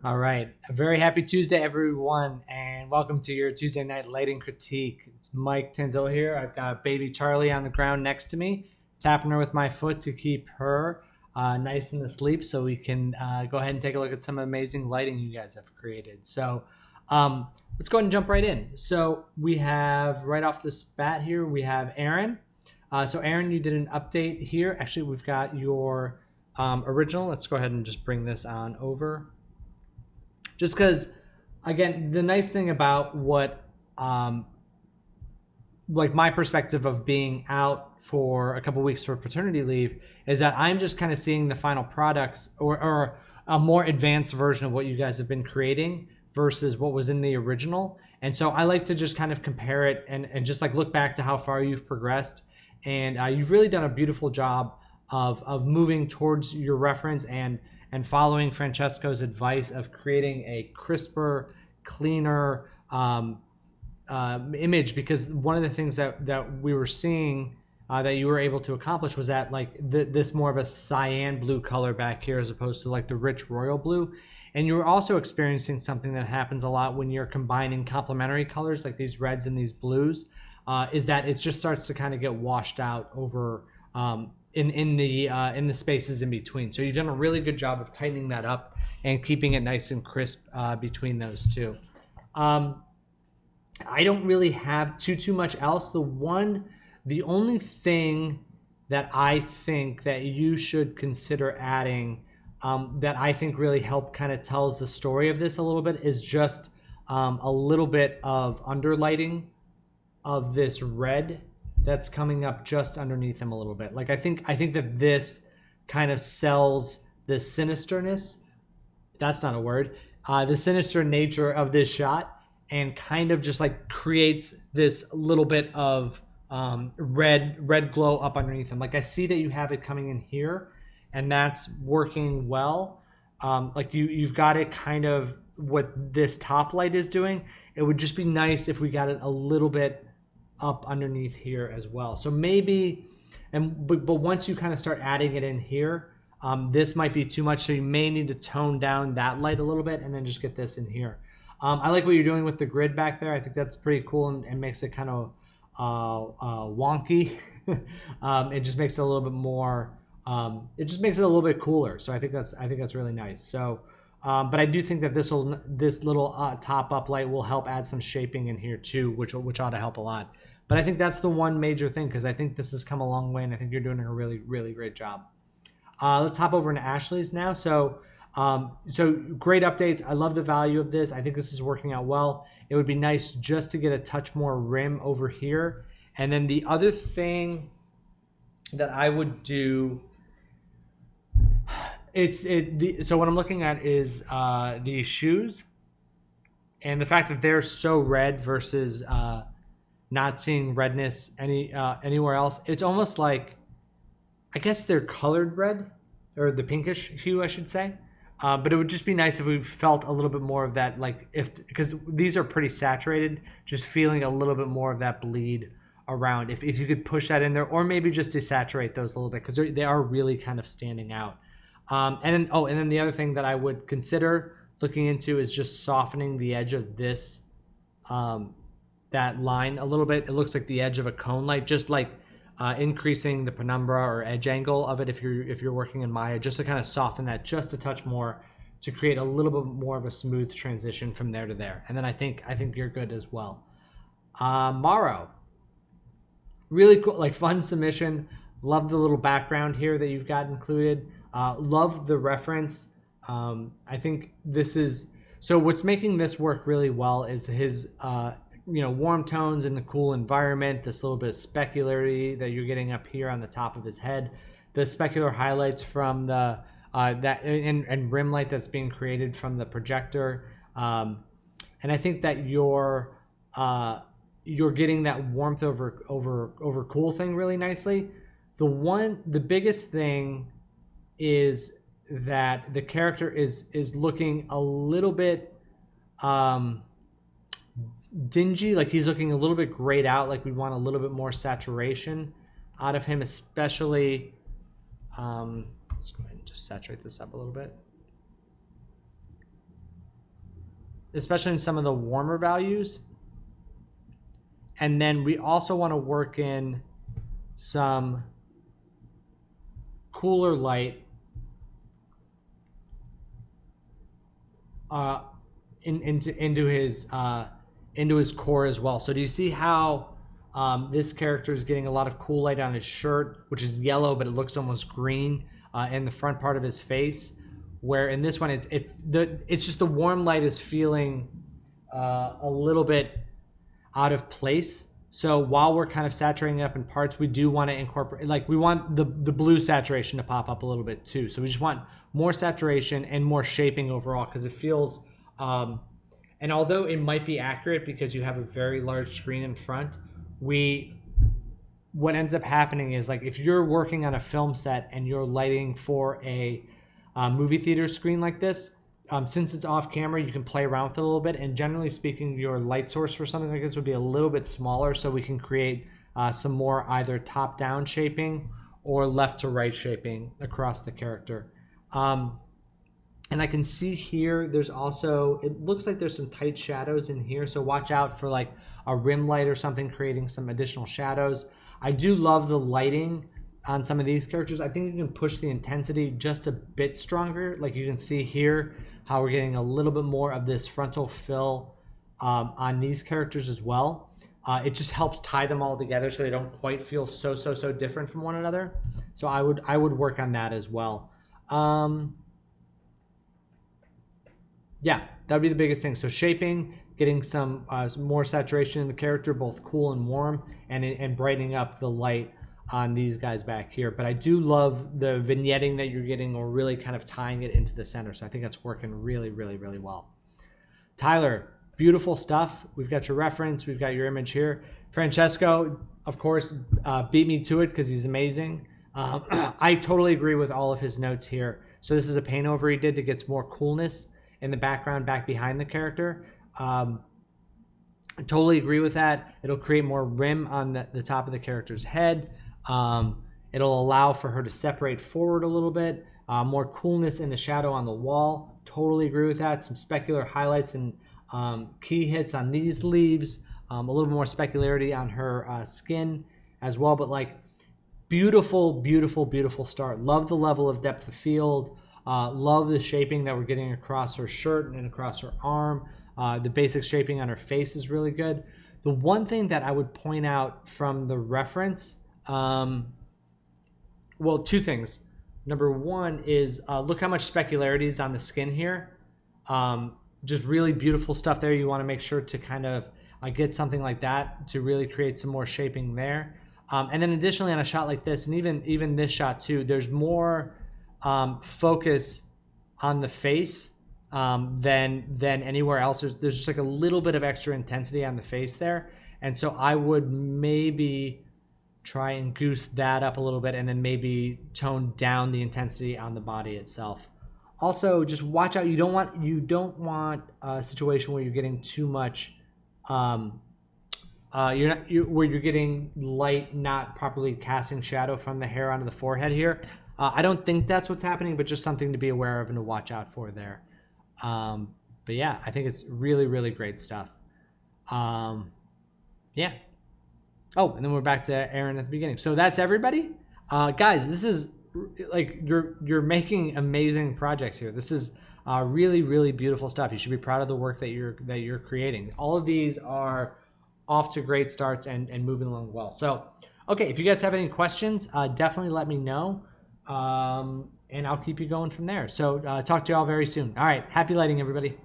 All right. A very happy Tuesday, everyone, and welcome to your Tuesday night lighting critique. It's Mike Tanzillo here. I've got baby Charlie on the ground next to me, tapping her with my foot to keep her nice and asleep so we can go ahead and take a look at some amazing lighting you guys have created. So let's go ahead and jump right in. So we have, right off the bat here, we have Aaron. So Aaron, you did an update here. Actually, we've got your original. Let's go ahead and just bring this on over. Just because, again, the nice thing about what, like my perspective of being out for a couple weeks for paternity leave is that I'm just kind of seeing the final products or a more advanced version of what you guys have been creating versus what was in the original. And so I like to just kind of compare it and just like look back to how far you've progressed. And you've really done a beautiful job of moving towards your reference and following Francesco's advice of creating a crisper, cleaner image. Because one of the things that we were seeing that you were able to accomplish was that like this more of a cyan blue color back here as opposed to like the rich royal blue. And you were also experiencing something that happens a lot when you're combining complementary colors like these reds and these blues, is that it just starts to kind of get washed out over in the spaces in between. So you've done a really good job of tightening that up and keeping it nice and crisp between those two. I don't really have too much else. The only thing that I think that you should consider adding that I think really help kind of tells the story of this a little bit is just a little bit of underlighting of this red that's coming up just underneath him a little bit. Like I think that this kind of sells the sinisterness. That's not a word. The sinister nature of this shot, and kind of just like creates this little bit of red glow up underneath him. Like I see that you have it coming in here, and that's working well. Like you've got it kind of what this top light is doing. It would just be nice if we got it a little bit up underneath here as well. So maybe, but once you kind of start adding it in here, this might be too much. So you may need to tone down that light a little bit and then just get this in here. I like what you're doing with the grid back there. I think that's pretty cool and makes it kind of wonky. It just makes it a little bit more, it just makes it a little bit cooler. So I think that's really nice. So, but I do think that this little top up light will help add some shaping in here too, which ought to help a lot. But I think that's the one major thing, because I think this has come a long way, and I think you're doing a really, really great job. Let's hop over into Ashley's now. So great updates. I love the value of this. I think this is working out well. It would be nice just to get a touch more rim over here. And then the other thing that I would do, so what I'm looking at is the shoes, and the fact that they're so red versus not seeing redness anywhere else. It's almost like, I guess they're colored red, or the pinkish hue, I should say. But it would just be nice if we felt a little bit more of that, like because these are pretty saturated, just feeling a little bit more of that bleed around. If you could push that in there, or maybe just desaturate those a little bit, because they are really kind of standing out. And then the other thing that I would consider looking into is just softening the edge of this, that line a little bit. It looks like the edge of a cone light, just like increasing the penumbra or edge angle of it if you're working in Maya, just to kind of soften that just a touch more, to create a little bit more of a smooth transition from there to there. And then I think you're good as well. Mauro, really cool, like fun submission. Love the little background here that you've got included. Love the reference. I think this is, so what's making this work really well is his warm tones in the cool environment, this little bit of specularity that you're getting up here on the top of his head, the specular highlights from the and rim light that's being created from the projector, and I think that you're getting that warmth over cool thing really nicely. The biggest thing is that the character is looking a little bit dingy, like he's looking a little bit grayed out, like we want a little bit more saturation out of him, especially let's go ahead and just saturate this up a little bit. especially in some of the warmer values. And then we also want to work in some cooler light into his core as well. So do you see how this character is getting a lot of cool light on his shirt, which is yellow, but it looks almost green in the front part of his face? Where in this one, it's just the warm light is feeling a little bit out of place. So while we're kind of saturating up in parts, we do want to incorporate, like we want the blue saturation to pop up a little bit too. So we just want more saturation and more shaping overall, because it feels, and although it might be accurate because you have a very large screen in front, what ends up happening is, like, if you're working on a film set and you're lighting for a movie theater screen like this, since it's off camera, you can play around with it a little bit, and generally speaking, your light source for something like this would be a little bit smaller, so we can create some more either top-down shaping or left-to-right shaping across the character. And I can see here, there's also, it looks like there's some tight shadows in here, so watch out for like a rim light or something creating some additional shadows. I do love the lighting on some of these characters. I think you can push the intensity just a bit stronger. Like you can see here how we're getting a little bit more of this frontal fill on these characters as well. It just helps tie them all together so they don't quite feel so different from one another. So I would work on that as well. Yeah, that would be the biggest thing. So shaping, getting some more saturation in the character, both cool and warm, and brightening up the light on these guys back here. But I do love the vignetting that you're getting, or really kind of tying it into the center. So I think that's working really well. Tyler, beautiful stuff. We've got your reference. We've got your image here. Francesco, of course, beat me to it because he's amazing. I totally agree with all of his notes here. So this is a paint over he did to get more coolness in the background back behind the character. I totally agree with that. It'll create more rim on the top of the character's head. It'll allow for her to separate forward a little bit. More coolness in the shadow on the wall. Totally agree with that. Some specular highlights and key hits on these leaves. A little more specularity on her skin as well. But like, beautiful start. Love the level of depth of field. Love the shaping that we're getting across her shirt and across her arm. The basic shaping on her face is really good. The one thing that I would point out from the reference, well, two things. Number one is look how much specularity is on the skin here. Just really beautiful stuff there. You want to make sure to kind of get something like that to really create some more shaping there. And then additionally, on a shot like this, and even this shot too, there's more focus on the face than anywhere else. There's just like a little bit of extra intensity on the face there, and so I would maybe try and goose that up a little bit, and then maybe tone down the intensity on the body itself. Also, just watch out. You don't want a situation where you're getting too much. Where you're getting light not properly casting shadow from the hair onto the forehead here. I don't think that's what's happening, but just something to be aware of and to watch out for there. But yeah, I think it's really great stuff. Yeah. Oh, and then we're back to Aaron at the beginning. So that's everybody. Guys, this is like, you're making amazing projects here. This is really beautiful stuff. You should be proud of the work that you're creating. All of these are off to great starts and moving along well. So, okay, if you guys have any questions, definitely let me know. And I'll keep you going from there. So talk to you all very soon. All right. Happy lighting, everybody.